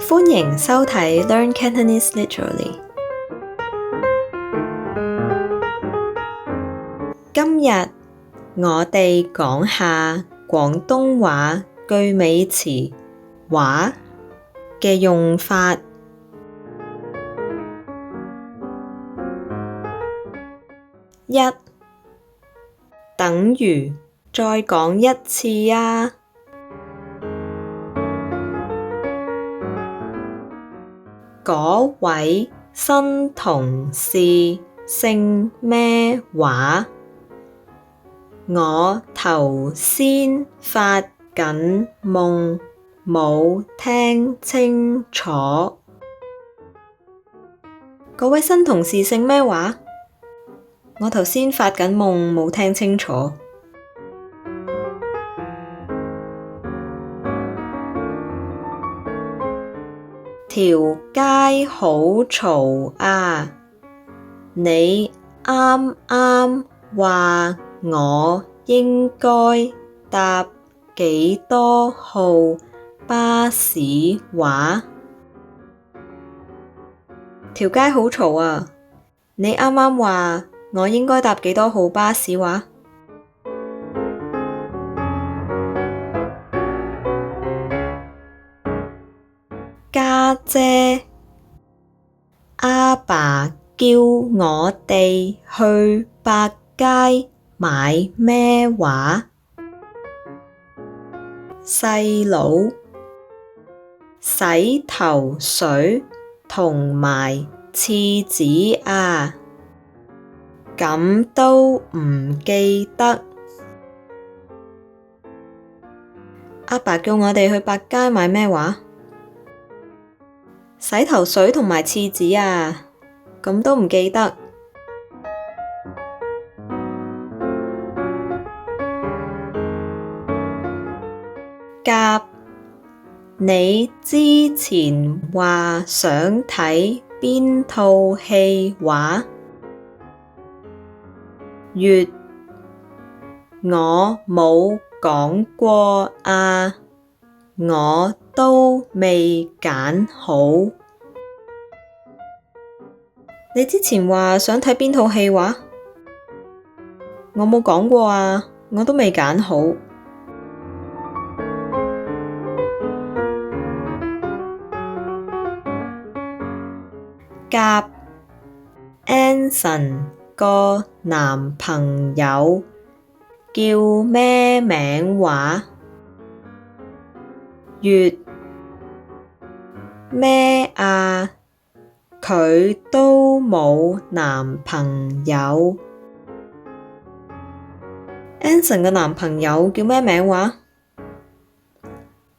歡迎收睇 Learn Cantonese Literally。今日我哋講下廣東話句尾詞畫嘅用法。一，等於，再講一次啊。嗰位新同事姓咩話？我頭先發緊夢，冇聽清楚。嗰位新同事姓咩話？我頭先發緊夢，冇聽清楚。條街好嘈啊！你啱啱話我應該搭幾多號巴士話？條街好嘈啊！你啱啱話我應該搭幾多號巴士話？家姐，阿爸叫我哋去百佳買咩話？細佬，洗頭水同埋廁紙啊！咁都唔記得。阿爸叫我哋去百佳買咩話？洗頭水同埋廁紙啊！咁都唔記得。甲，你之前話想睇邊套戲話？乙，我冇講過啊，我都未揀好。你之前話想睇邊套戲話？我冇講過啊，我都未揀好。甲 Anson 個男朋友叫咩名話？乙，咩啊？佢都冇男朋友。Anson 嘅男朋友叫咩名話？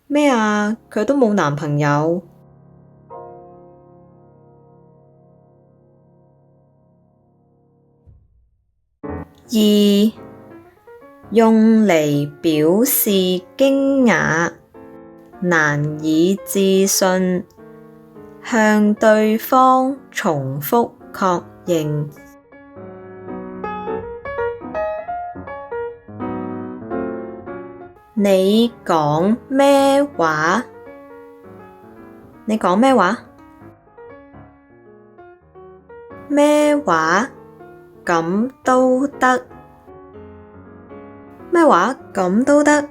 咩啊？佢都冇男朋友。二，用嚟表示驚訝、難以置信，向對方重複確認。你講咩話？你講咩話？咩話？咁都得？咩話？咁都得？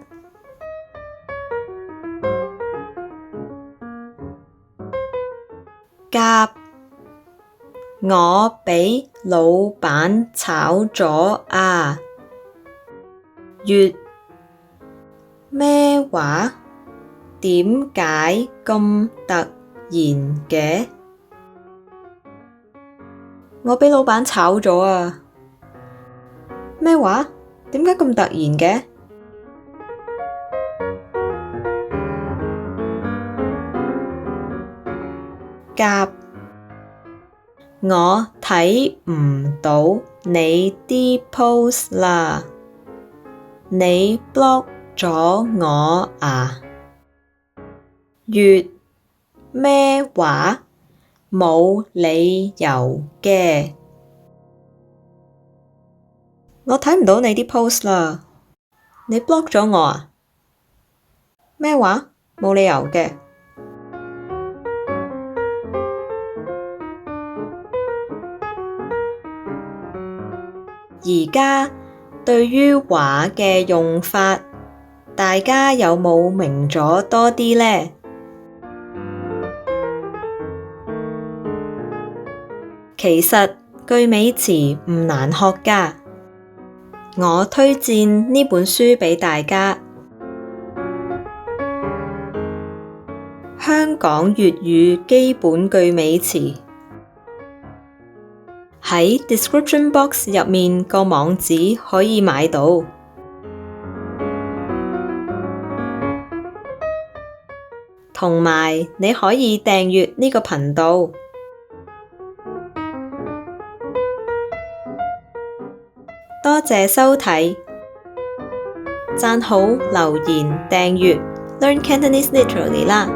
甲，我俾老闆炒咗啊！乙，咩話？點解咁突然嘅？我俾老闆炒咗啊！咩話？點解咁突然嘅？甲，我睇唔到你啲 post 啦，你 block 咗我啊？乙，咩話？冇理由嘅。我睇唔到你啲 post 啦，你 block 咗我啊？咩話？冇理由嘅。而家對於畫嘅用法，大家有冇明咗多啲呢？其實句尾詞唔難學㗎，我推薦呢本書俾大家。香港粵語基本句尾詞，喺 description box 入面個網址可以買到，同埋你可以訂閱呢個頻道。多謝收睇，讚好、留言、訂閱 Learn Cantonese Literally 啦！